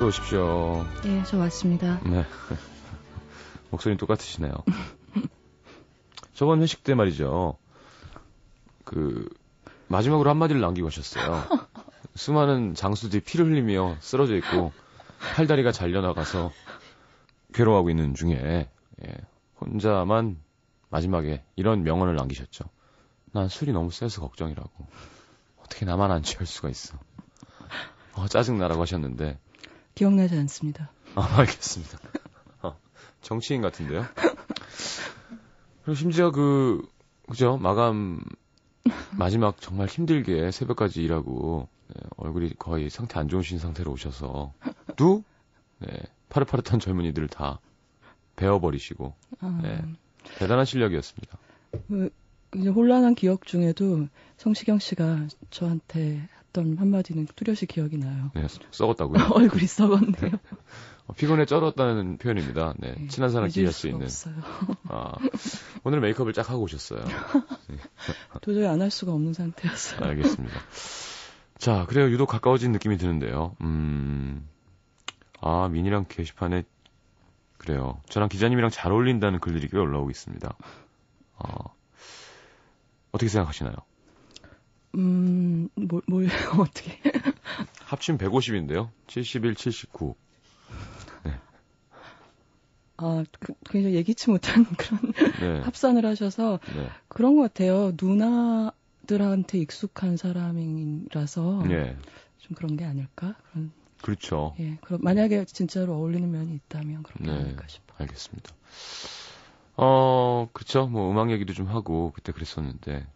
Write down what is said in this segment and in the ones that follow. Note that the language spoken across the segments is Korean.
오십시오. 예, 저 왔습니다. 네. 목소리는 똑같으시네요. 저번 회식 때 말이죠. 마지막으로 한마디를 남기고 하셨어요. 수많은 장수들이 피를 흘리며 쓰러져 있고, 팔다리가 잘려나가서 괴로워하고 있는 중에, 혼자만 마지막에 이런 명언을 남기셨죠. 난 술이 너무 세서 걱정이라고. 어떻게 나만 안 취할 수가 있어. 짜증나라고 하셨는데. 기억나지 않습니다. 알겠습니다. 정치인 같은데요? 그리고 심지어 그죠? 마지막 정말 힘들게 새벽까지 일하고, 얼굴이 거의 상태 안 좋으신 상태로 오셔서, 파릇파릇한 젊은이들을 다 베어버리시고, 대단한 실력이었습니다. 이제 혼란한 기억 중에도 성시경 씨가 저한테 했던 한마디는 뚜렷이 기억이 나요. 네, 썩었다고요? 얼굴이 썩었네요. 피곤해 쩔었다는 표현입니다. 네, 친한 사람끼리 할 수 있는. 없어요. 오늘 메이크업을 쫙 하고 오셨어요. 도저히 안 할 수가 없는 상태였어요. 알겠습니다. 자, 그래요. 유독 가까워진 느낌이 드는데요. 민이랑 게시판에, 그래요. 저랑 기자님이랑 잘 어울린다는 글들이 꽤 올라오고 있습니다. 어떻게 생각하시나요? 어떻게. 합치면 150인데요. 71, 79. 네. 굉장히 예기치 못한 그런 합산을 하셔서 그런 것 같아요. 누나들한테 익숙한 사람이라서 좀 그런 게 아닐까? 그렇죠. 그럼 만약에 진짜로 어울리는 면이 있다면 그런 게 아닐까 싶어요. 알겠습니다. 그렇죠. 뭐 음악 얘기도 좀 하고 그때 그랬었는데.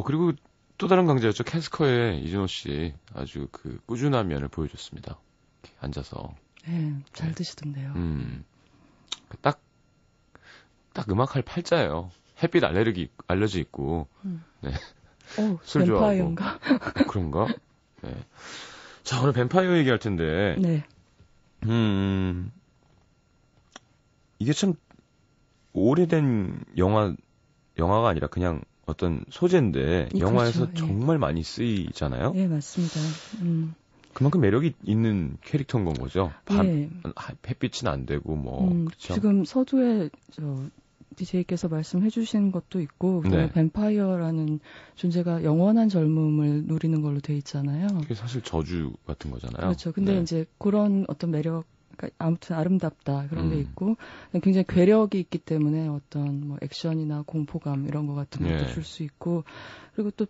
그리고 또 다른 강자였죠. 캐스커의 이준호 씨 아주 꾸준한 면을 보여줬습니다. 이렇게 앉아서. 잘 드시던데요. 딱 음악할 팔자예요. 햇빛 알러지 있고. 술 뱀파이어인가? 좋아하고. 그런가? 네. 자, 오늘 뱀파이어 얘기할 텐데. 네. 이게 참 오래된 영화가 아니라 그냥 어떤 소재인데 영화에서 정말 많이 쓰이잖아요. 네, 맞습니다. 그만큼 매력이 있는 캐릭터인 건 거죠. 햇빛은 안 되고 그렇죠. 지금 서두에 DJ께서 말씀해 주신 것도 있고 뱀파이어라는 존재가 영원한 젊음을 누리는 걸로 돼 있잖아요. 그게 사실 저주 같은 거잖아요. 그렇죠. 근데 이제 그런 어떤 매력, 그러니까 아무튼 아름답다 그런 게 있고 굉장히 괴력이 있기 때문에 어떤 액션이나 공포감 이런 거 같은 것도 줄 수 있고 그리고 또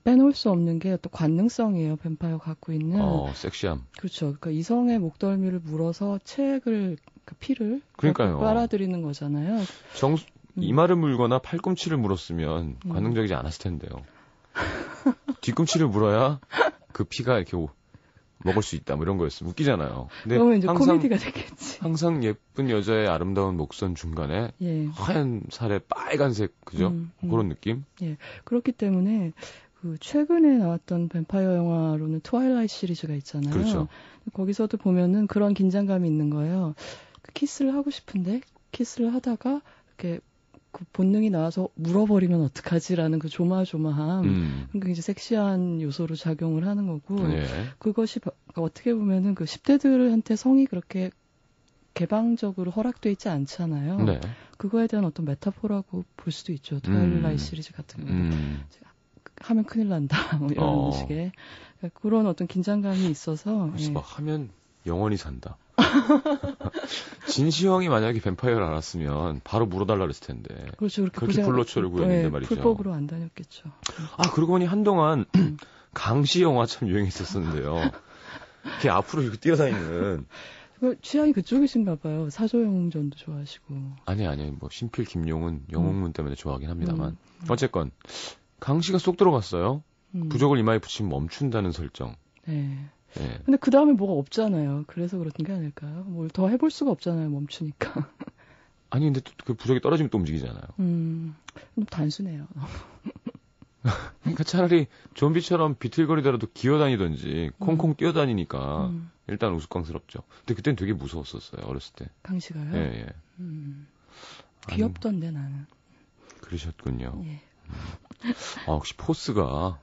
빼놓을 수 없는 게 또 관능성이에요. 뱀파이어 갖고 있는 섹시함. 그렇죠. 그러니까 이성의 목덜미를 물어서 피를 그러니까요. 빨아들이는 거잖아요. 이마를 물거나 팔꿈치를 물었으면 관능적이지 않았을 텐데요. 뒤꿈치를 물어야 그 피가 이렇게 먹을 수 있다, 이런 거였어요. 웃기잖아요. 근데 그러면 이제 코미디가 되겠지. 항상 예쁜 여자의 아름다운 목선 중간에 하얀 살에 빨간색, 그죠? 그런 느낌? 그렇기 때문에 최근에 나왔던 뱀파이어 영화로는 트와일라이트 시리즈가 있잖아요. 그렇죠. 거기서도 보면은 그런 긴장감이 있는 거예요. 키스를 하고 싶은데 키스를 하다가 이렇게 본능이 나와서 물어버리면 어떡하지라는 조마조마함. 굉장히 섹시한 요소로 작용을 하는 거고 그것이 어떻게 보면은 10대들한테 성이 그렇게 개방적으로 허락돼 있지 않잖아요. 그거에 대한 어떤 메타포라고 볼 수도 있죠. 트와일라이트 시리즈 같은 경우는. 하면 큰일 난다. 이런 식의 그런 어떤 긴장감이 있어서. 그래서 막 하면 영원히 산다. 진시황이 만약에 뱀파이어를 알았으면 바로 물어달라 그랬을 텐데. 그렇죠. 그렇게 불로초를 구했는데 말이죠. 불법으로 안 다녔겠죠. 그러고 보니 한동안 강시 영화 참 유행했었었는데요. 이렇게 앞으로 이렇게 뛰어다니는. 취향이 그쪽이신가 봐요. 사조영전도 좋아하시고. 아니 신필 김용은 영웅문 때문에 좋아하긴 합니다만. 어쨌건 강시가 쏙 들어갔어요. 부적을 이마에 붙이면 멈춘다는 설정. 근데 그 다음에 뭐가 없잖아요. 그래서 그런 게 아닐까요? 뭘 더 해볼 수가 없잖아요. 멈추니까. 아니 근데 그 부적이 떨어지면 또 움직이잖아요. 너무 단순해요. 그러니까 차라리 좀비처럼 비틀거리더라도 기어다니든지 콩콩 뛰어다니니까 일단 우스꽝스럽죠. 근데 그땐 되게 무서웠었어요. 어렸을 때. 강시가요? 귀엽던데 나는. 그러셨군요. 혹시 포스가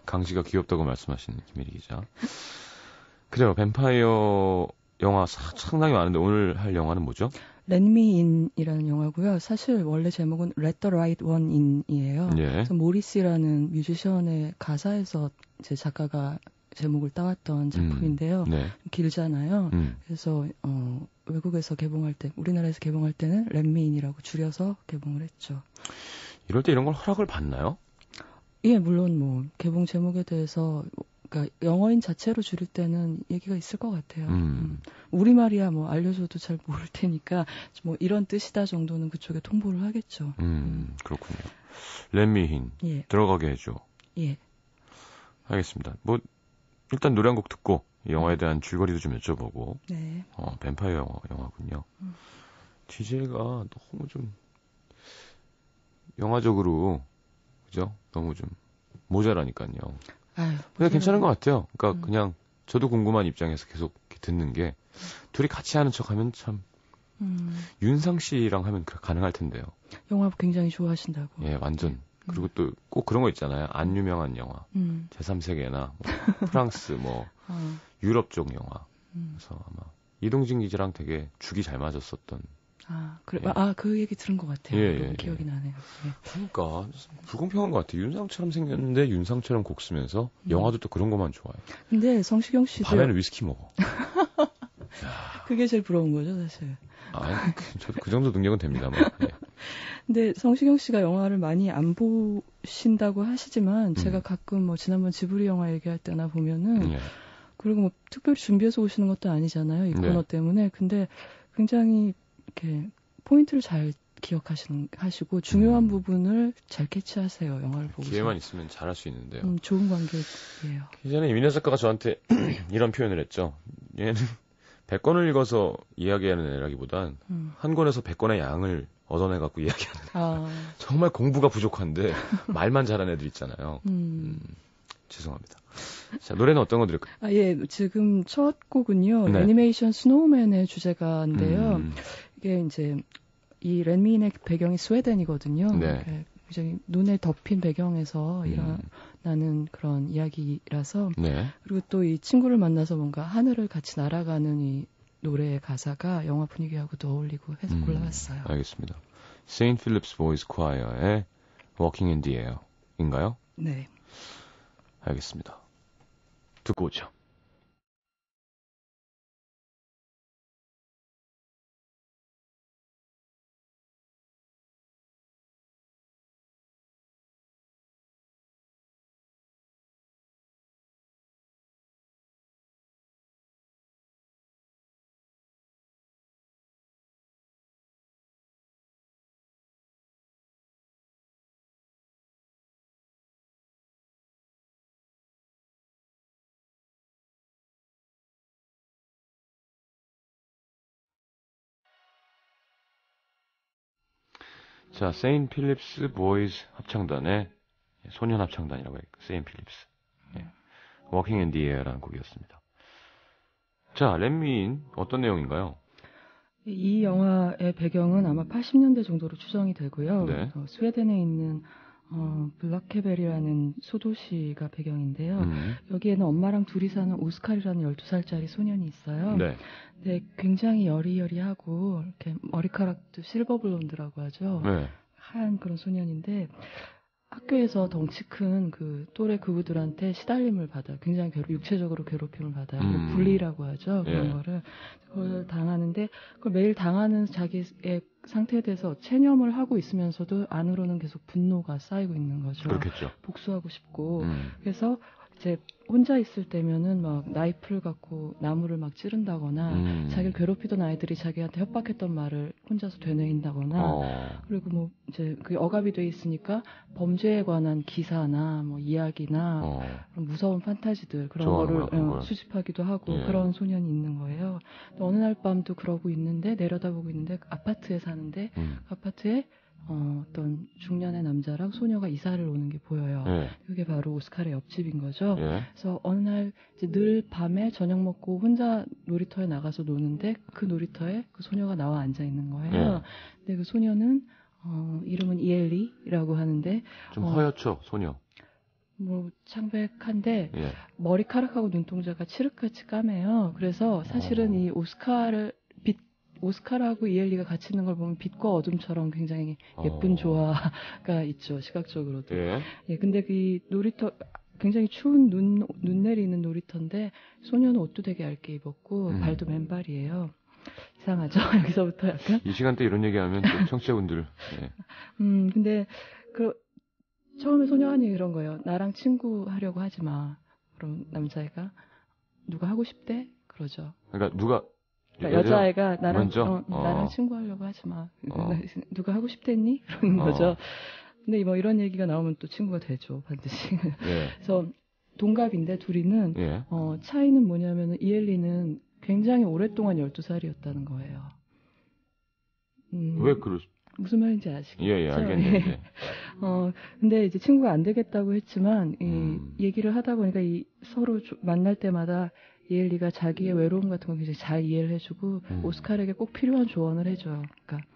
강시가 귀엽다고 말씀하시는 김혜리 기자. 그래요. 뱀파이어 영화 상당히 많은데 오늘 할 영화는 뭐죠? Let Me In이라는 영화고요. 사실 원래 제목은 Let the Right One In이에요. 예. 그래서 모리스라는 뮤지션의 가사에서 제 작가가 제목을 따왔던 작품인데요. 네. 길잖아요. 그래서 외국에서 개봉할 때, 우리나라에서 개봉할 때는 Let Me In이라고 줄여서 개봉을 했죠. 이럴 때 이런 걸 허락을 받나요? 예, 물론 뭐 개봉 제목에 대해서 그러니까 영어인 자체로 줄일 때는 얘기가 있을 것 같아요. 우리말이야 뭐 알려줘도 잘 모를 테니까 뭐 이런 뜻이다 정도는 그쪽에 통보를 하겠죠. 그렇군요. Let Me In. 예. 들어가게 해줘. 예. 알겠습니다. 뭐 일단 노래 한 곡 듣고 영화에 대한 줄거리도 좀 여쭤보고. 네. 뱀파이어 영화군요. DJ가 너무 좀 영화적으로 그죠? 너무 좀 모자라니까요. 아유, 근데 괜찮은 것 같아요. 그러니까 그냥 저도 궁금한 입장에서 계속 듣는 게 둘이 같이 하는 척하면 참 윤상 씨랑 하면 가능할 텐데요. 영화 굉장히 좋아하신다고. 예, 완전. 그리고 또 꼭 그런 거 있잖아요. 안 유명한 영화. 제3세계나 뭐 프랑스 뭐 유럽 쪽 영화. 그래서 아마 이동진 기자랑 되게 죽이 잘 맞았었던. 그래. 예. 그 얘기 들은 것 같아요. 예, 기억이 나네요. 예. 그러니까 불공평한 것 같아요. 윤상처럼 생겼는데 윤상처럼 곡 쓰면서 영화도 또 그런 것만 좋아해. 근데 성시경 씨도 밤에는 위스키 먹어. 그게 제일 부러운 거죠, 사실. 저도 그 정도 능력은 됩니다만. 예. 근데 성시경 씨가 영화를 많이 안 보신다고 하시지만 제가 가끔 뭐 지난번 지브리 영화 얘기할 때나 보면은 그리고 뭐 특별히 준비해서 오시는 것도 아니잖아요. 이 코너 때문에. 근데 굉장히 이렇게 포인트를 잘 기억하시고 중요한 부분을 잘 캐치하세요. 영화를 보고서. 기회만 있으면 잘할 수 있는데요. 좋은 관객이에요. 예전에 이민혜 작가가 저한테 이런 표현을 했죠. 얘는 100권을 읽어서 이야기하는 애라기보단 한 권에서 100권의 양을 얻어내갖고 이야기하는 정말 공부가 부족한데 말만 잘하는 애들 있잖아요. 죄송합니다. 자, 노래는 어떤 거 들을까요? 예, 지금 첫 곡은요. 네. 애니메이션 스노우맨의 주제가인데요. 이게 이제 이 렛미인의 배경이 스웨덴이거든요. 네. 굉장히 눈에 덮인 배경에서 일어나는 그런 이야기라서 그리고 또 이 친구를 만나서 뭔가 하늘을 같이 날아가는 이 노래의 가사가 영화 분위기하고도 어울리고 해서 골라왔어요. 알겠습니다. St. Philip's Boys Choir의 Walking in the Air인가요? 네. 알겠습니다. 듣고 오죠. 자, St. Philip's Boys 합창단의 소년 합창단이라고 해요. St. Philip's. Walking in the Air라는 곡이었습니다. 자, 렛미인 어떤 내용인가요? 이 영화의 배경은 아마 80년대 정도로 추정이 되고요. 네. 스웨덴에 있는 블라케베리라는 소도시가 배경인데요. 여기에는 엄마랑 둘이 사는 오스칼이라는 12살짜리 소년이 있어요. 네. 근데 굉장히 여리여리하고 이렇게 머리카락도 실버 블론드라고 하죠. 네. 하얀 그런 소년인데 학교에서 덩치 큰 그 또래 그부들한테 시달림을 받아요. 굉장히 육체적으로 괴롭힘을 받아요. 분리라고 하죠. 그런 거를. 그걸 당하는데 그걸 매일 당하는 자기의 상태에 대해서 체념을 하고 있으면서도 안으로는 계속 분노가 쌓이고 있는 거죠. 그렇겠죠. 복수하고 싶고. 그래서 이제 혼자 있을 때면은 막 나이프를 갖고 나무를 막 찌른다거나 자기를 괴롭히던 아이들이 자기한테 협박했던 말을 혼자서 되뇌인다거나 그리고 뭐 이제 그 억압이 돼 있으니까 범죄에 관한 기사나 뭐 이야기나 그런 무서운 판타지들 그런 거를 수집하기도 하고 그런 소년이 있는 거예요. 어느 날 밤도 그러고 있는데 내려다보고 있는데 아파트에 사는데 그 아파트에 어떤 중년의 남자랑 소녀가 이사를 오는 게 보여요. 그게 바로 오스칼의 옆집인 거죠. 그래서 어느 날 이제 늘 밤에 저녁 먹고 혼자 놀이터에 나가서 노는데 그 놀이터에 그 소녀가 나와 앉아 있는 거예요. 근데 그 소녀는 이름은 이엘리라고 하는데 좀 허옇죠, 소녀. 뭐 창백한데 예. 머리카락하고 눈동자가 칠흑같이 까매요. 그래서 사실은 이 오스카르하고 이엘리가 같이 있는 걸 보면 빛과 어둠처럼 굉장히 예쁜 조화가 있죠. 시각적으로도. 예. 예, 근데 그 놀이터 굉장히 추운 눈 내리는 놀이터인데 소녀는 옷도 되게 얇게 입었고 발도 맨발이에요. 이상하죠? 여기서부터 약간. 이 시간대 이런 얘기하면 또 청취자분들. 예. 근데 처음에 소녀한이 이런 거예요. 나랑 친구 하려고 하지 마. 그럼 남자애가 누가 하고 싶대? 그러죠. 그러니까 누가 그러니까 여자애가 나랑 먼저? 나랑 친구 하려고 하지 마. 누가 하고 싶댔니? 그러는 거죠. 근데 뭐 이런 얘기가 나오면 또 친구가 되죠. 반드시. 예. 그래서 동갑인데 둘이는 예. 차이는 뭐냐면은 이엘리는 굉장히 오랫동안 12살이었다는 거예요. 왜 무슨 말인지 아시겠죠? 예, 알겠는데. 근데 이제 친구가 안 되겠다고 했지만, 얘기를 하다 보니까 서로 만날 때마다 이엘리가 자기의 외로움 같은 거 굉장히 잘 이해를 해주고, 오스카르에게 꼭 필요한 조언을 해줘요. 그러니까,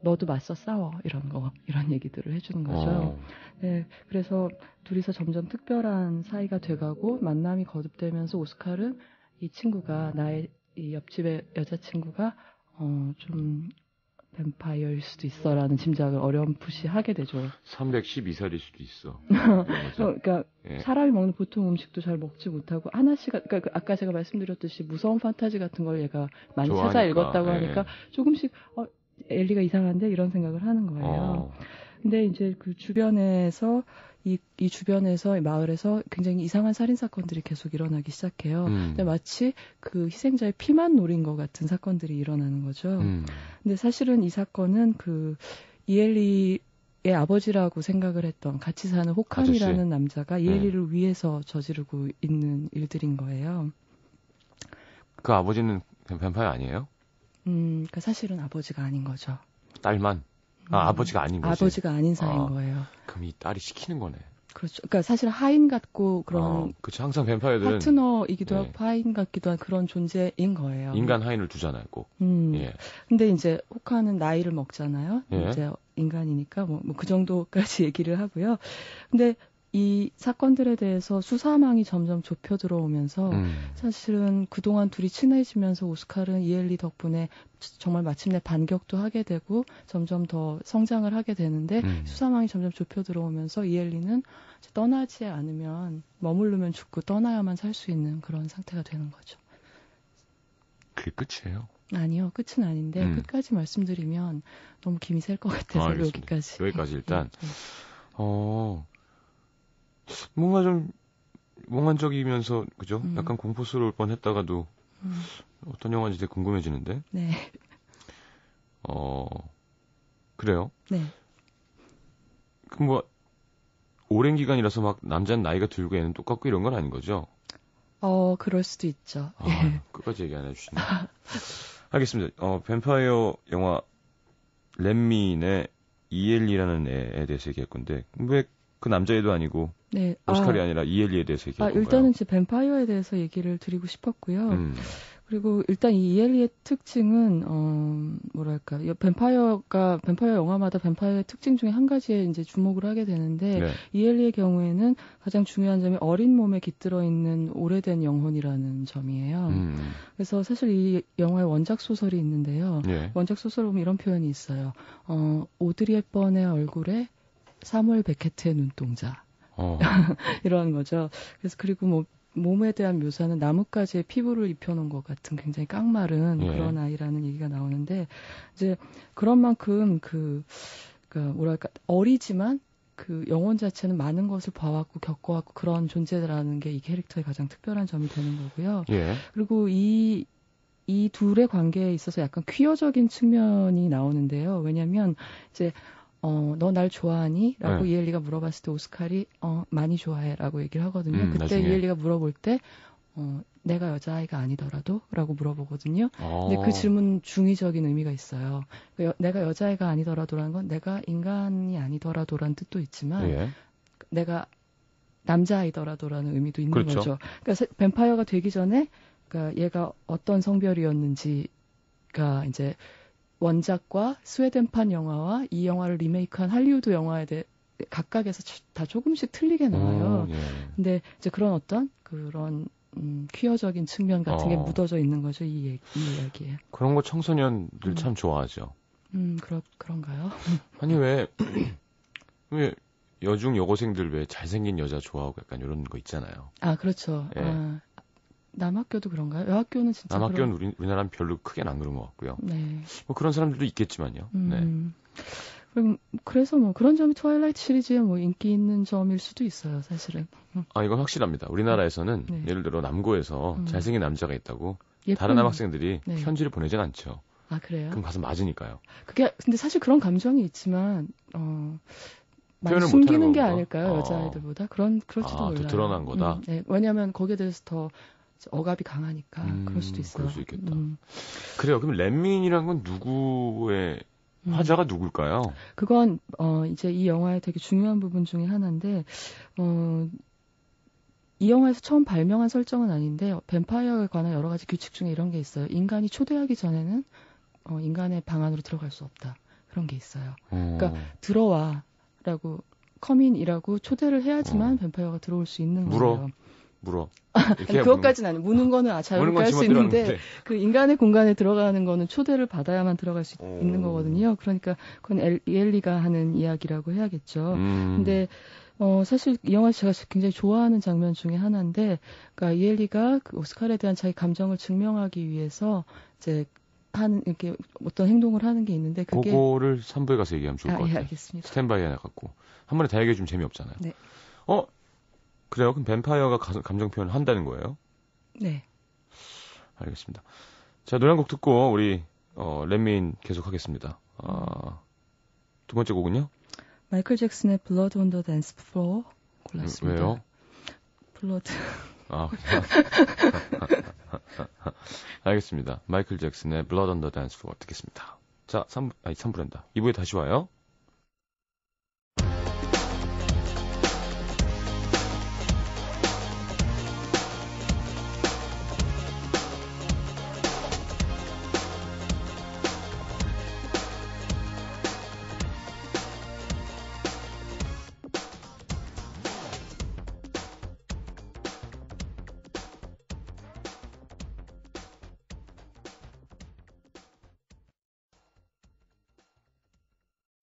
너도 맞서 싸워. 이런 얘기들을 해주는 거죠. 네, 그래서 둘이서 점점 특별한 사이가 돼가고, 만남이 거듭되면서 오스카르는 이 친구가, 나의 이 옆집의 여자친구가, 좀, 뱀파이어일 수도 있어라는 짐작을 어렴풋이 하게 되죠. 312살일 수도 있어. 그러니까 예. 사람이 먹는 보통 음식도 잘 먹지 못하고 하나씩 그러니까 아까 제가 말씀드렸듯이 무서운 판타지 같은 걸 얘가 많이 좋아하니까. 찾아 읽었다고 예. 하니까 조금씩 엘리가 이상한데 이런 생각을 하는 거예요. 근데 이제 그 주변에서 이 주변에서 이 마을에서 굉장히 이상한 살인 사건들이 계속 일어나기 시작해요. 근데 마치 그 희생자의 피만 노린 것 같은 사건들이 일어나는 거죠. 근데 사실은 이 사건은 그 이엘리의 아버지라고 생각을 했던 같이 사는 호칸이라는 아저씨. 남자가 이엘리를 위해서 저지르고 있는 일들인 거예요. 그 아버지는 뱀파이어 아니에요? 그러니까 사실은 아버지가 아닌 거죠. 딸만? 아버지가 아닌 거지. 아버지가 아닌 사이인 거예요. 그럼 이 딸이 시키는 거네. 그렇죠. 그러니까 사실 하인 같고 그런 그렇죠. 항상 뱀파이어들은 파트너이기도 예. 하고 하인 같기도 한 그런 존재인 거예요. 인간 하인을 두잖아요, 꼭. 예. 근데 이제 호카는 나이를 먹잖아요. 예. 이제 인간이니까 뭐 그 정도까지 얘기를 하고요. 근데 이 사건들에 대해서 수사망이 점점 좁혀 들어오면서 사실은 그동안 둘이 친해지면서 오스카르는 이엘리 덕분에 정말 마침내 반격도 하게 되고 점점 더 성장을 하게 되는데 수사망이 점점 좁혀 들어오면서 이엘리는 떠나지 않으면 머무르면 죽고 떠나야만 살 수 있는 그런 상태가 되는 거죠. 그게 끝이에요? 아니요. 끝은 아닌데 끝까지 말씀드리면 너무 김이 셀 것 같아서 여기까지. 여기까지 일단. 네. 뭔가 좀 몽환적이면서 그죠? 약간 공포스러울 뻔했다가도 어떤 영화인지 되게 궁금해지는데. 네. 그래요? 네. 그럼 뭐 오랜 기간이라서 막 남자는 나이가 들고 애는 똑같고 이런 건 아닌 거죠? 그럴 수도 있죠. 끝까지 얘기 안 해주시네. 알겠습니다. 뱀파이어 영화 렘민의 이엘리라는 애에 대해서 얘기할 건데 왜 그 남자애도 아니고 네. 오스카르이 아니라 이엘리에 대해서 얘기할 건가요? 일단은 이제 뱀파이어에 대해서 얘기를 드리고 싶었고요. 그리고 일단 이 이엘리의 특징은 뭐랄까 뱀파이어 영화마다 뱀파이어의 특징 중에 한 가지에 이제 주목을 하게 되는데 네. 이엘리의 경우에는 가장 중요한 점이 어린 몸에 깃들어 있는 오래된 영혼이라는 점이에요. 그래서 사실 이 영화의 원작 소설이 있는데요. 예. 원작 소설을 보면 이런 표현이 있어요. 오드리 헵번의 얼굴에 사무엘 베케트의 눈동자. 이런 거죠. 그래서 그리고 뭐 몸에 대한 묘사는 나뭇가지에 피부를 입혀놓은 것 같은 굉장히 깡마른 그런 아이라는 얘기가 나오는데 이제 그런 만큼 뭐랄까 어리지만 그 영혼 자체는 많은 것을 봐왔고 겪어왔고 그런 존재라는 게 이 캐릭터의 가장 특별한 점이 되는 거고요. 예. 그리고 이 둘의 관계에 있어서 약간 퀴어적인 측면이 나오는데요. 왜냐하면 이제 너 날 좋아하니? 라고 이엘리가 물어봤을 때 오스칼이 많이 좋아해 라고 얘기를 하거든요. 그때 나중에. 이엘리가 물어볼 때 내가 여자아이가 아니더라도? 라고 물어보거든요. 근데 그 질문 중의적인 의미가 있어요. 내가 여자아이가 아니더라도라는 건 내가 인간이 아니더라도라는 뜻도 있지만 내가 남자아이더라도라는 의미도 있는 그렇죠. 거죠. 그러니까 뱀파이어가 되기 전에 그러니까 얘가 어떤 성별이었는지가 이제 원작과 스웨덴판 영화와 이 영화를 리메이크한 할리우드 영화에 각각에서 다 조금씩 틀리게 나와요. 예. 근데 이제 그런 퀴어적인 측면 같은 게 묻어져 있는 거죠, 이 이야기에. 그런 거 청소년들 참 좋아하죠. 그런가요? 아니, 왜 여중 여고생들 왜 잘생긴 여자 좋아하고 약간 이런 거 있잖아요. 아, 그렇죠. 예. 남학교도 그런가요? 여학교는 진짜. 남학교는 우리나라는 별로 크게는 안 그런 것 같고요. 네. 뭐 그런 사람들도 있겠지만요. 네. 그래서 뭐 그런 점이 트와일라이트 시리즈의 뭐 인기 있는 점일 수도 있어요, 사실은. 이건 확실합니다. 우리나라에서는 네. 예를 들어 남고에서 잘생긴 남자가 있다고 다른 남학생들이 네. 편지를 보내진 않죠. 아, 그래요? 그럼 가서 맞으니까요. 근데 사실 그런 감정이 있지만, 많이 표현을 숨기는 게 건가? 아닐까요, 여자아이들보다? 그럴지도 몰라요. 더 드러난 거다? 네. 왜냐하면 거기에 대해서 더 억압이 강하니까 그럴 수도 있어요. 그럴 수 있겠다. 그래요. 그럼 렛민이란 건 누구의 화자가 누굴까요? 그건 이제 이 영화의 되게 중요한 부분 중에 하나인데 이 영화에서 처음 발명한 설정은 아닌데 뱀파이어에 관한 여러 가지 규칙 중에 이런 게 있어요. 인간이 초대하기 전에는 인간의 방 안으로 들어갈 수 없다. 그런 게 있어요. 그러니까 들어와라고 커민이라고 초대를 해야지만 뱀파이어가 들어올 수 있는 거예요. 물어. 그것까지는 아니에요. 무는 거는 자유롭게 할 수 있는데 그 인간의 공간에 들어가는 거는 초대를 받아야만 들어갈 수 있는 거거든요. 그러니까 그건 이엘리가 하는 이야기라고 해야겠죠. 근데 사실 이 영화 제가 굉장히 좋아하는 장면 중에 하나인데, 그러니까 이엘리가 그 오스칼에 대한 자기 감정을 증명하기 위해서 이제 이렇게 어떤 행동을 하는 게 있는데 그게 그거를 3부에 가서 얘기하면 좋을 것 같아요. 예, 알겠습니다. 스탠바이 하나 갖고 한 번에 다 얘기해 주면 재미없잖아요. 네. 그래요? 그럼 뱀파이어가 감정 표현을 한다는 거예요? 네. 알겠습니다. 자, 노래 한 곡 듣고 우리 렛민 계속 하겠습니다. 두 번째 곡은요? 마이클 잭슨의 Blood on the Dance Floor 골랐습니다. 왜요? 블러드. 알겠습니다. 마이클 잭슨의 Blood on the Dance Floor 듣겠습니다. 자, 3부란다. 2부에 다시 와요.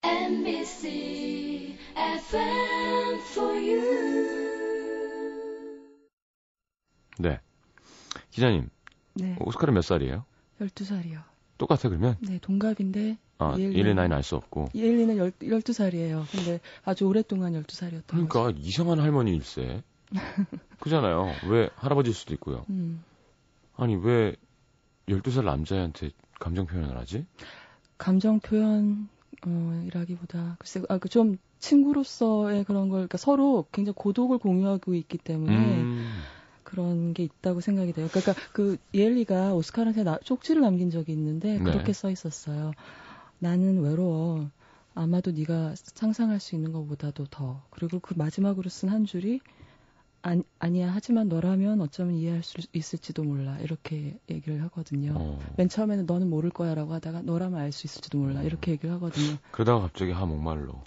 NBC FM for you. 네. 기자님. 네. 오스카르 몇 살이에요? 12살이요. 똑같아 그러면? 네, 동갑인데. 이엘리 나이는 알 수 없고. 이엘리는 12살이에요. 근데 아주 오랫동안 12살이었던 그러니까 거죠. 이상한 할머니일세. 그잖아요. 왜 할아버지일 수도 있고요. 아니 왜 12살 남자애한테 감정 표현을 하지? 감정 표현 이라기보다 글쎄 좀 친구로서의 그런 걸 그러니까 서로 굉장히 고독을 공유하고 있기 때문에 그런 게 있다고 생각이 돼요. 그러니까 그 이엘리가 오스카르한테 쪽지를 남긴 적이 있는데 그렇게 써 있었어요. 나는 외로워. 아마도 네가 상상할 수 있는 것보다도 더. 그리고 그 마지막으로 쓴 한 줄이 아니야. 하지만 너라면 어쩌면 이해할 수 있을지도 몰라. 이렇게 얘기를 하거든요. 맨 처음에는 너는 모를 거야라고 하다가 너라면 알 수 있을지도 몰라. 이렇게 얘기를 하거든요. 그러다가 갑자기 목말로.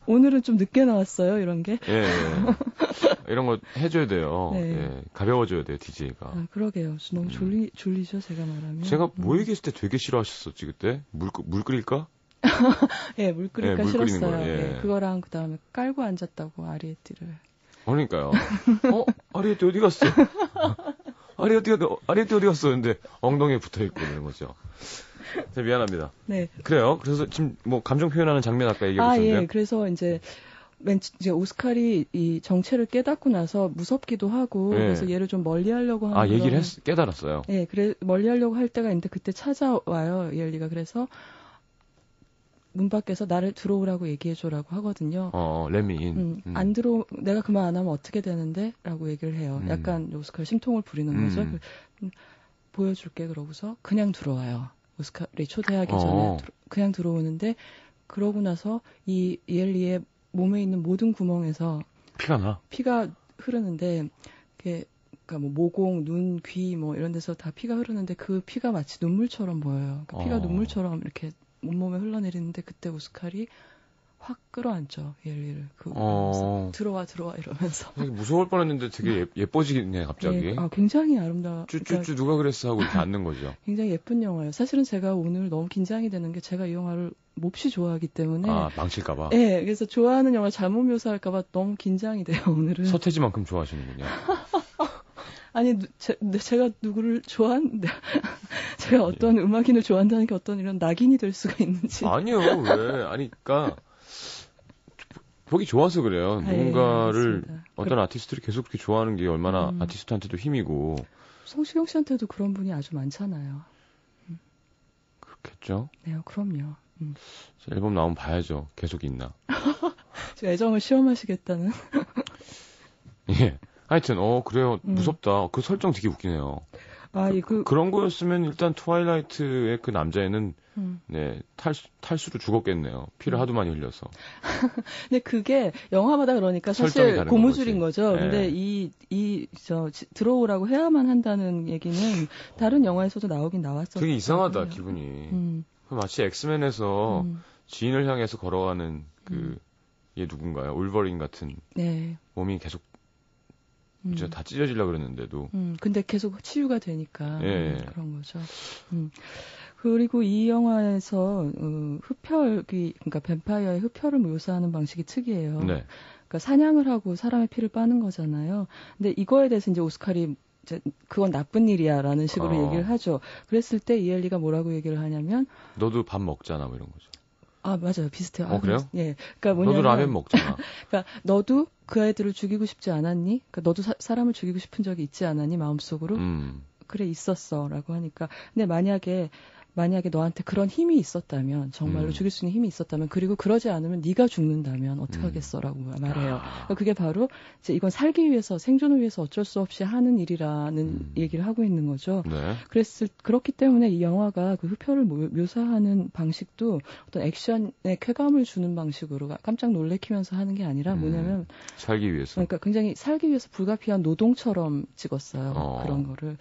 오늘은 좀 늦게 나왔어요. 이런 게. 예. 이런 거 해줘야 돼요. 네. 예. 가벼워져야 돼요. DJ가. 그러게요. 너무 졸리죠. 제가 말하면. 제가 뭐 얘기했을 때 되게 싫어하셨었지 그때? 물 끓일까? 예, 물 끓일까 싫었어요. 거, 예. 예, 그거랑 그다음에 깔고 앉았다고 아리에티를. 그러니까요. 아리에티 어디 갔어? 아리에티 어디 갔어? 근데 엉덩이에 붙어 있고 이런 거죠. 네, 미안합니다. 네. 그래요. 그래서 지금 뭐 감정 표현하는 장면 아까 얘기해 주셨는데. 예. 그래서 이제 오스칼이 이 정체를 깨닫고 나서 무섭기도 하고 그래서 얘를 좀 멀리하려고 하는 얘기를 깨달았어요. 예, 그래 멀리하려고 할 때가 있는데 그때 찾아와요. 이엘리가. 그래서 문 밖에서 나를 들어오라고 얘기해줘라고 하거든요. 렛민. 안 내가 그 말 안 하면 어떻게 되는데? 라고 얘기를 해요. 약간 오스칼 심통을 부리는 거죠. 보여줄게. 그러고서 그냥 들어와요. 오스칼이 초대하기 전에 그냥 들어오는데 그러고 나서 이 이엘리의 몸에 있는 모든 구멍에서 피가 흐르는데 그러니까 뭐 모공, 눈, 귀 뭐 이런 데서 다 피가 흐르는데 그 피가 마치 눈물처럼 보여요. 그러니까 피가 눈물처럼 이렇게 온몸에 흘러내리는데 그때 오스칼이 확 끌어안죠. 옐리를. 들어와 이러면서. 되게 무서울 뻔했는데 되게 예뻐지네 갑자기. 예, 굉장히 아름다워. 쭈쭈쭈 누가 그랬어 하고 이렇게 앉는 거죠. 굉장히 예쁜 영화예요. 사실은 제가 오늘 너무 긴장이 되는 게 제가 이 영화를 몹시 좋아하기 때문에. 망칠까봐. 네, 그래서 좋아하는 영화 잘못 묘사할까봐 너무 긴장이 돼요 오늘은. 서태지만큼 좋아하시는군요. 아니, 제가 누구를 좋아하는데, 제가 어떤 음악인을 좋아한다는 게 어떤 이런 낙인이 될 수가 있는지. 아니요, 왜? 아니, 그니까, 보기 좋아서 그래요. 누군가를, 어떤 아티스트를 계속 그렇게 좋아하는 게 얼마나 아티스트한테도 힘이고. 성시경 씨한테도 그런 분이 아주 많잖아요. 그렇겠죠? 네, 그럼요. 앨범 나오면 봐야죠. 계속 있나. 애정을 시험하시겠다는. 예. 하여튼, 그래요. 무섭다. 그 설정 되게 웃기네요. 그런 거였으면 일단 트와일라이트의 그 남자애는, 네, 탈수로 죽었겠네요. 피를 하도 많이 흘려서. 근데 그게 영화마다 그러니까 사실 고무줄인 거죠. 네. 근데 들어오라고 해야만 한다는 얘기는 다른 영화에서도 나오긴 나왔었어요. 되게 이상하다, 기분이. 마치 엑스맨에서 지인을 향해서 걸어가는 얘 누군가요? 울버린 같은. 네. 몸이 계속 다 찢어지려고 그랬는데도. 근데 계속 치유가 되니까. 그런 거죠. 그리고 이 영화에서 그러니까 뱀파이어의 흡혈을 묘사하는 방식이 특이해요. 네. 그러니까 사냥을 하고 사람의 피를 빠는 거잖아요. 근데 이거에 대해서 이제 오스칼이 그건 나쁜 일이야라는 식으로 얘기를 하죠. 그랬을 때 이엘리가 뭐라고 얘기를 하냐면 너도 밥 먹잖아 뭐 이런 거죠. 맞아요. 비슷해요. 그래요? 예. 그러니까 뭐냐면 너도 라면 먹잖아. 그러니까 너도 그 애들을 죽이고 싶지 않았니? 그러니까 너도 사람을 죽이고 싶은 적이 있지 않았니? 마음속으로? 그래 있었어라고 하니까. 근데 만약에 너한테 그런 힘이 있었다면 정말로 죽일 수 있는 힘이 있었다면 그리고 그러지 않으면 네가 죽는다면 어떡하겠어라고 말해요. 그러니까 그게 바로 이제 이건 살기 위해서 생존을 위해서 어쩔 수 없이 하는 일이라는 얘기를 하고 있는 거죠. 네. 그렇기 때문에 이 영화가 그 흡혈을 묘사하는 방식도 어떤 액션에 쾌감을 주는 방식으로 깜짝 놀래키면서 하는 게 아니라 뭐냐면 살기 위해서. 그러니까 굉장히 살기 위해서 불가피한 노동처럼 찍었어요. 그런 거를.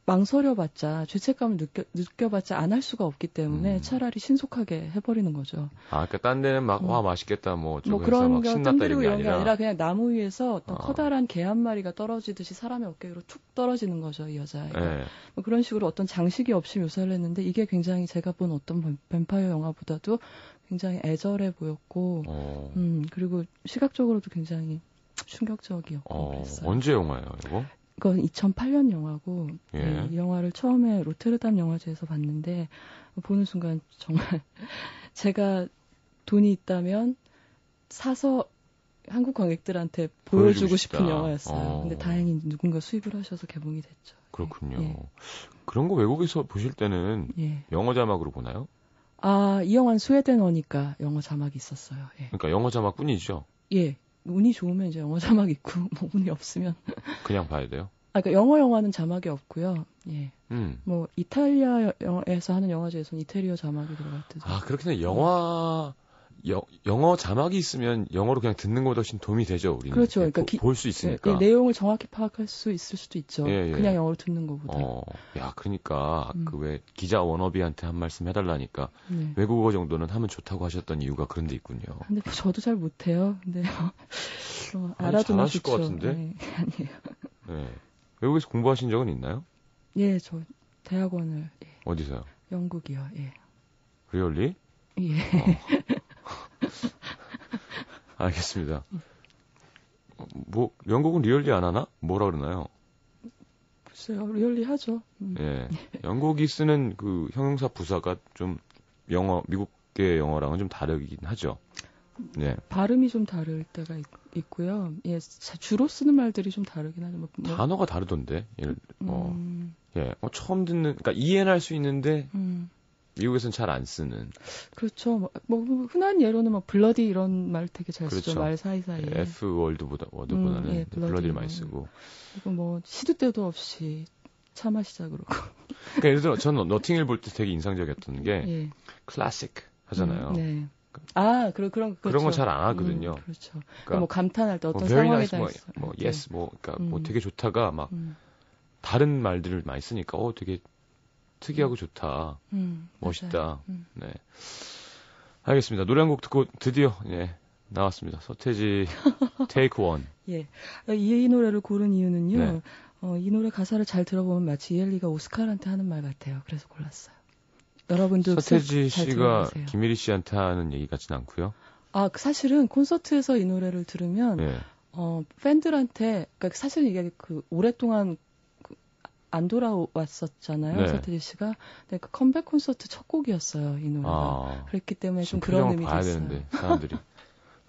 망설여봤자 죄책감을 느껴봤자 안 할 수가 없기 때문에 차라리 신속하게 해버리는 거죠. 그러니까 딴 데는 막 와 맛있겠다 뭐 그런 막 신났다 이런 게 아니라 그냥 나무 위에서 어떤 커다란 개 한 마리가 떨어지듯이 사람의 어깨 위로 툭 떨어지는 거죠, 이 여자애가. 네. 그런 식으로 어떤 장식이 없이 묘사를 했는데 이게 굉장히 제가 본 어떤 뱀파이어 영화보다도 굉장히 애절해 보였고, 그리고 시각적으로도 굉장히 충격적이었고 그랬어요. 언제 영화예요, 이거? 이건 2008년 영화고 이 영화를 처음에 로테르담 영화제에서 봤는데 보는 순간 정말 제가 돈이 있다면 사서 한국 관객들한테 보여주고 싶은 영화였어요. 근데 다행히 누군가 수입을 하셔서 개봉이 됐죠. 그렇군요. 그런 거 외국에서 보실 때는 영어 자막으로 보나요? 이 영화는 스웨덴어니까 영어 자막이 있었어요. 그러니까 영어 자막뿐이죠? 예. 운이 좋으면 이제 영어 자막 있고, 뭐 운이 없으면 그냥 봐야 돼요? 그러니까 영어 영화는 자막이 없고요. 예. 뭐 이탈리아에서 하는 영화제에서는 이태리어 자막이 들어갈 때도. 그렇긴 해. 영어 자막이 있으면 영어로 그냥 듣는 것보다 훨씬 도움이 되죠, 우리는. 그렇죠. 그러니까 볼 수 있으니까. 내용을 정확히 파악할 수 있을 수도 있죠. 그냥 영어로 듣는 것보다. 그러니까 그 왜 기자 워너비한테 한 말씀 해달라니까 외국어 정도는 하면 좋다고 하셨던 이유가 그런 데 있군요. 근데 저도 잘 못해요. 근데 알아두면 좋죠. 것 같은데? 아니에요. 네. 외국에서 공부하신 적은 있나요? 예, 저 대학원을. 어디서요? 영국이요. 예. 리얼리? 예. 알겠습니다. 뭐 영국은 리얼리 안 하나? 뭐라 그러나요? 글쎄요, 리얼리 하죠. 예. 영국이 쓰는 그 형용사 부사가 좀 미국계 영어랑은 좀 다르긴 하죠. 네. 발음이 좀 다를 때가 있고요. 예, 주로 쓰는 말들이 좀 다르긴 하죠. 단어가 다르던데. 처음 듣는, 그러니까 이해는 할 수 있는데 미국에서는 잘 안 쓰는. 그렇죠. 뭐 흔한 예로는 블러디 이런 말 되게 잘 쓰죠. 그렇죠. 말 사이사이에. F 워드보다는 블러디를 많이 쓰고. 그리고 시도 때도 없이 차 마시자 그러고. 그러니까 예를 들어 저는 너팅힐 볼 때 되게 인상적이었던 게 클래식 하잖아요. 네. 그런 건 잘 안 하거든요. 그렇죠. 그러니까 뭐 감탄할 때 어떤 상황에 대해서 yes, 그러니까 뭐 되게 좋다가 막 다른 말들을 많이 쓰니까 되게 특이하고 좋다, 멋있다. 네. 알겠습니다. 노래 한 곡 듣고 드디어 예, 나왔습니다. 서태지 테이크 원. 예. 이 노래를 고른 이유는요. 네. 이 노래 가사를 잘 들어보면 마치 이엘리가 오스카르한테 하는 말 같아요. 그래서 골랐어요. 여러분도 서태지 잘 씨가 들어보세요. 김일희 씨한테 하는 얘기 같진 않고요. 사실은 콘서트에서 이 노래를 들으면 예. 팬들한테 그러니까 사실 이게 오랫동안 안 돌아왔었잖아요. 네. 서태지 씨가. 근데 그 컴백 콘서트 첫 곡이었어요. 이 노래가. 그랬기 때문에 좀 그런 의미가 봐야 있어요. 되는데 사람들이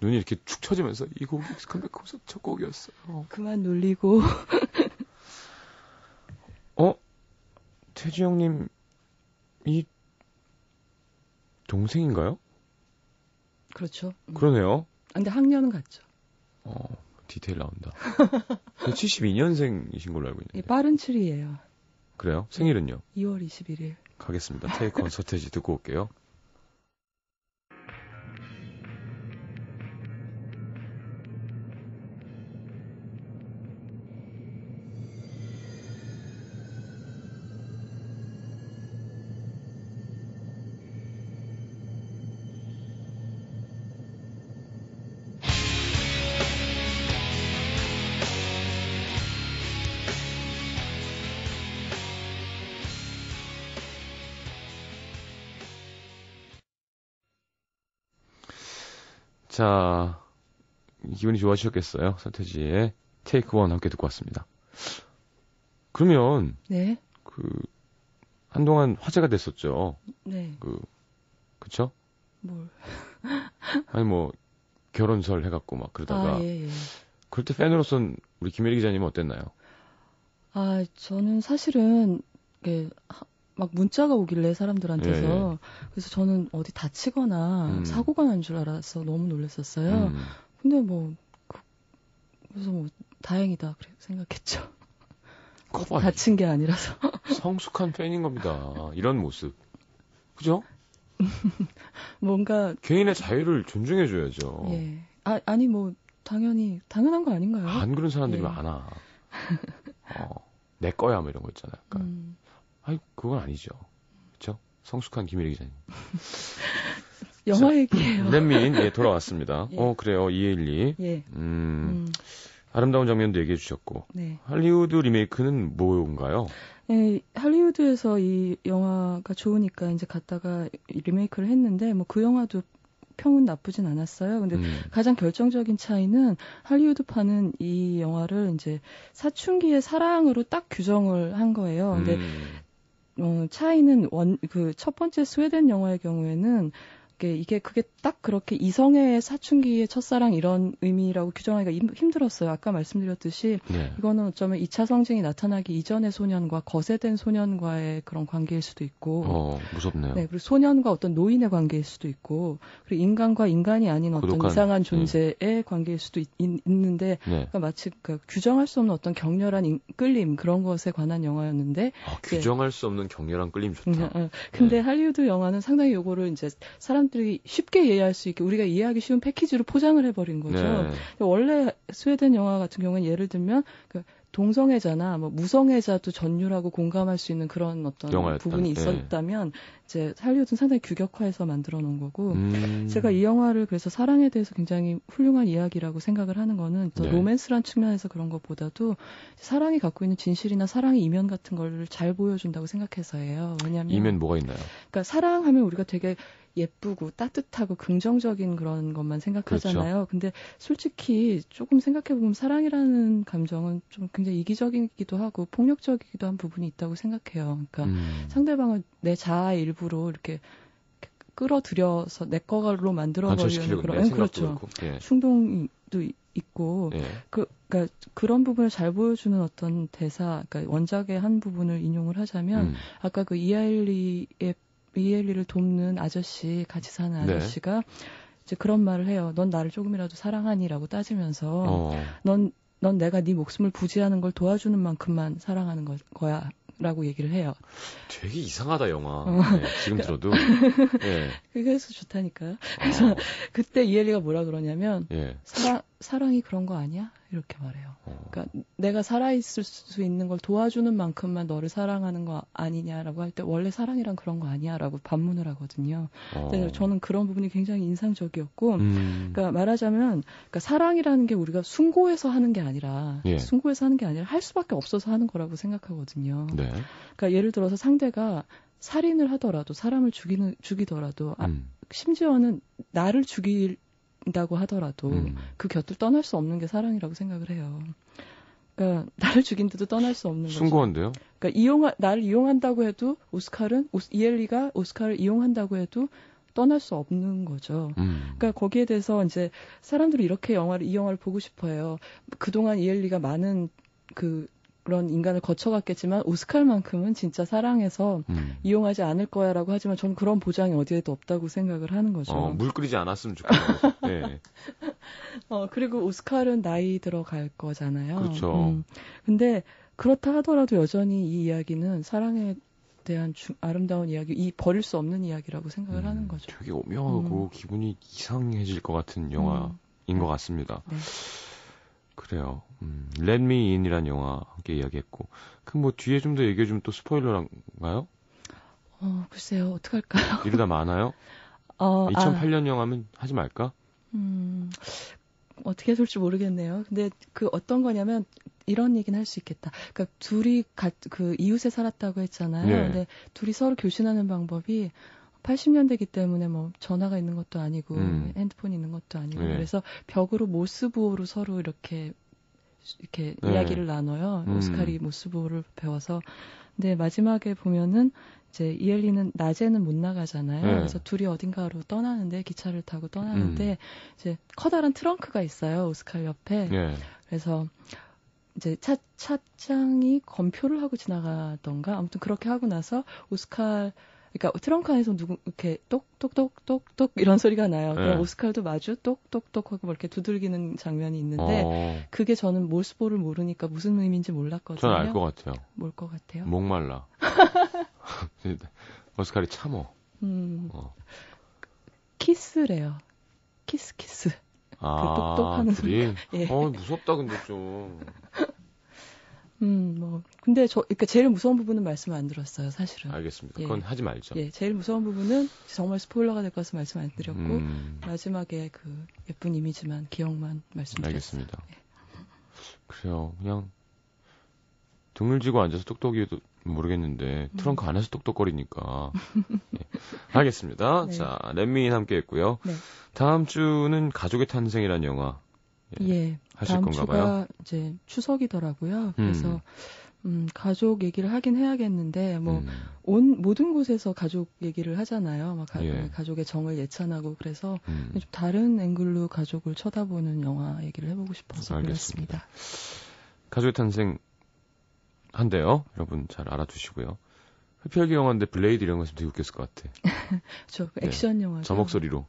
눈이 이렇게 축 처지면서 이 곡이 컴백 콘서트 첫 곡이었어요. 그만 놀리고. 태지 형님 이 동생인가요? 그렇죠. 그러네요. 근데 학년은 같죠. 디테일 나온다. 72년생이신 걸로 알고 있는데. 빠른 7이에요. 그래요? 생일은요? 2월 21일. 가겠습니다. 테이크 온 서태지 듣고 올게요. 자, 기분이 좋아지셨겠어요? 서태지의 테이크 원 함께 듣고 왔습니다. 그러면 네. 한동안 화제가 됐었죠. 네. 그쵸? 뭘? 아니 뭐 결혼설 해갖고 막 그러다가 예. 그럴 때 팬으로선 우리 김혜리 기자님은 어땠나요? 저는 사실은 막 문자가 오길래 사람들한테서 예. 그래서 저는 어디 다치거나 사고가 난 줄 알아서 너무 놀랐었어요. 근데 그래서 다행이다 그래 생각했죠. 다친 게 아니라서. 성숙한 팬인 겁니다. 이런 모습. 그죠? 뭔가 개인의 자유를 존중해줘야죠. 예. 아니 뭐 당연히 당연한 거 아닌가요? 안 그런 사람들이 예. 많아. 내 거야 뭐 이런 거 있잖아요. 약간. 아니 그건 아니죠. 그렇죠? 성숙한 김일희 기자님. 영화 얘기예요. 렛민 돌아왔습니다. 예. 그래요. 212. 예. 아름다운 장면도 얘기해 주셨고. 네. 할리우드 리메이크는 뭔가요? 예, 할리우드에서 이 영화가 좋으니까 이제 갔다가 리메이크를 했는데 뭐 그 영화도 평은 나쁘진 않았어요. 근데 가장 결정적인 차이는 할리우드파는 이 영화를 이제 사춘기의 사랑으로 딱 규정을 한 거예요. 근데 차이는 첫 번째 스웨덴 영화의 경우에는 그게 딱 그렇게 이성의 사춘기의 첫사랑 이런 의미라고 규정하기가 힘들었어요. 아까 말씀드렸듯이 네. 이거는 어쩌면 2차 성징이 나타나기 이전의 소년과 거세된 소년과의 그런 관계일 수도 있고 무섭네요. 네, 그리고 소년과 어떤 노인의 관계일 수도 있고 그리고 인간과 인간이 아닌 어떤 이상한 존재의 관계일 수도 있는데 그러니까 마치 규정할 수 없는 어떤 격렬한 끌림 그런 것에 관한 영화였는데 규정할 수 없는 격렬한 끌림 좋다. 근데 할리우드 영화는 상당히 요거를 이제 사람들이 쉽게 이해할 수 있게 우리가 이해하기 쉬운 패키지로 포장을 해버린 거죠. 네. 원래 스웨덴 영화 같은 경우는 예를 들면 동성애자나 뭐 무성애자도 전율하고 공감할 수 있는 그런 어떤 부분이 있었다면 이제 할리우드는 상당히 규격화해서 만들어 놓은 거고 제가 이 영화를 그래서 사랑에 대해서 굉장히 훌륭한 이야기라고 생각을 하는 거는 또 로맨스란 측면에서 그런 것보다도 사랑이 갖고 있는 진실이나 사랑의 이면 같은 걸 잘 보여준다고 생각해서예요. 왜냐하면 이면 뭐가 있나요? 그러니까 사랑하면 우리가 되게 예쁘고 따뜻하고 긍정적인 그런 것만 생각하잖아요. 그렇죠. 근데 솔직히 조금 생각해보면 사랑이라는 감정은 좀 굉장히 이기적이기도 하고 폭력적이기도 한 부분이 있다고 생각해요. 그러니까 상대방을 내 자아의 일부로 이렇게 끌어들여서 내 거로 만들어버리는 그런 그렇죠. 예. 충동도 있고 예. 그러니까 그런 부분을 잘 보여주는 어떤 대사, 그러니까 원작의 한 부분을 인용을 하자면 아까 그 이엘리를 돕는 아저씨, 같이 사는 아저씨가 이제 그런 말을 해요. 넌 나를 조금이라도 사랑하니라고 따지면서 넌 내가 네 목숨을 부지하는 걸 도와주는 만큼만 사랑하는 거야. 라고 얘기를 해요. 되게 이상하다 영화. 지금 들어도. 그래서 좋다니까요. 그래서 그때 이엘리가 뭐라 그러냐면 사랑이 그런 거 아니야? 이렇게 말해요. 그러니까 내가 살아있을 수 있는 걸 도와주는 만큼만 너를 사랑하는 거 아니냐라고 할 때 원래 사랑이란 그런 거 아니야라고 반문을 하거든요. 근데 저는 그런 부분이 굉장히 인상적이었고 그러니까 말하자면 그러니까 사랑이라는 게 우리가 숭고해서 하는 게 아니라 예. 숭고해서 하는 게 아니라 할 수밖에 없어서 하는 거라고 생각하거든요. 네. 그러니까 예를 들어서 상대가 살인을 하더라도 사람을 죽이더라도 심지어는 나를 죽인다고 하더라도 그 곁을 떠날 수 없는 게 사랑이라고 생각을 해요. 그러니까 나를 죽인데도 떠날 수 없는 거죠. 숭고한데요? 그러니까 나를 이용한다고 해도 이엘리가 오스카를 이용한다고 해도 떠날 수 없는 거죠. 그러니까 거기에 대해서 이제 사람들이 이렇게 이 영화를 보고 싶어해요. 그동안 이엘리가 많은 그런 인간을 거쳐갔겠지만 오스칼만큼은 진짜 사랑해서 이용하지 않을 거야라고 하지만 저는 그런 보장이 어디에도 없다고 생각을 하는 거죠. 물 끓이지 않았으면 좋겠어요. 네. 그리고 오스칼은 나이 들어갈 거잖아요. 그렇죠. 근데 그렇다 하더라도 여전히 이 이야기는 사랑에 대한 아름다운 이야기, 버릴 수 없는 이야기라고 생각을 하는 거죠. 되게 오묘하고 기분이 이상해질 것 같은 영화인 것 같습니다. 네. 그래요. Let Me In이란 영화 함께 이야기했고, 뭐 뒤에 좀 더 얘기해 주면 또 스포일러인가요? 글쎄요, 어떡할까요? 이러다 많아요? 2008년 영화면 하지 말까? 어떻게 해야 될지 모르겠네요. 근데 어떤 거냐면 이런 얘기는 할 수 있겠다. 그러니까 둘이 이웃에 살았다고 했잖아요. 네. 근데 둘이 서로 교신하는 방법이 80년대이기 때문에 뭐 전화가 있는 것도 아니고 핸드폰이 있는 것도 아니고 네. 그래서 벽으로 모스부호로 서로 이렇게 네. 이야기를 나눠요. 오스칼이 모스부호를 배워서. 근데 마지막에 보면은 이제 이엘리는 낮에는 못 나가잖아요. 네. 그래서 둘이 어딘가로 떠나는데 기차를 타고 떠나는데 이제 커다란 트렁크가 있어요. 오스칼 옆에. 네. 그래서 이제 차장이 검표를 하고 지나가던가 아무튼 그렇게 하고 나서 그러니까 트렁크 안에서 이렇게 똑똑똑똑똑 이런 소리가 나요. 네. 그럼 오스칼도 마주 똑똑똑 하고 이렇게 두들기는 장면이 있는데 그게 저는 몰스보를 모르니까 무슨 의미인지 몰랐거든요. 저는 알 것 같아요. 뭘 것 같아요? 목말라. 오스칼이 참어. 키스래요. 키스. 똑똑하는 둘이? 예. 무섭다 근데 좀. 근데 그러니까 제일 무서운 부분은 말씀 안 들었어요, 사실은. 알겠습니다. 예. 그건 하지 말죠. 예, 제일 무서운 부분은 정말 스포일러가 될 것을 말씀 안 드렸고, 마지막에 예쁜 이미지만, 기억만 말씀드렸어요. 알겠습니다. 예. 그래요. 그냥 등을 지고 앉아서 똑똑이도 모르겠는데 트렁크 안에서 똑똑거리니까. 예. 알겠습니다. 네. 자, 렛미인 함께 했고요. 네. 다음 주는 가족의 탄생이라는 영화. 예. 하실 다음 건가 주가 봐요. 이제 추석이더라고요. 그래서 가족 얘기를 하긴 해야겠는데 모든 곳에서 가족 얘기를 하잖아요. 막 예. 가족의 정을 예찬하고 그래서 좀 다른 앵글로 가족을 쳐다보는 영화 얘기를 해보고 싶어서 알겠습니다. 골랐습니다. 가족의 탄생 한데요. 여러분 잘 알아두시고요. 흡혈귀 영화인데 블레이드 이런 거 있으면 되게 웃겼을 것 같아. 저 액션 영화죠. 저 목소리로.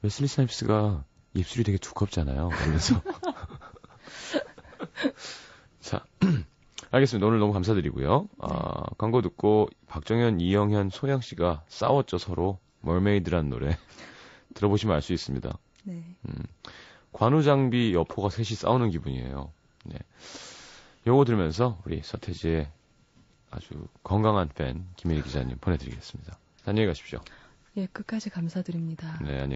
웨슬리 스나이프스가 입술이 되게 두껍잖아요. 그래서 자, 알겠습니다. 오늘 너무 감사드리고요. 광고 듣고 박정현, 이영현, 소양 씨가 싸웠죠 서로. 멀메이드란 노래 들어보시면 알 수 있습니다. 네. 관우장비 여포가 셋이 싸우는 기분이에요. 네. 요거 들으면서 우리 서태지의 아주 건강한 팬 김일희 기자님 보내드리겠습니다. 안녕히 가십시오. 예, 끝까지 감사드립니다. 네, 안녕히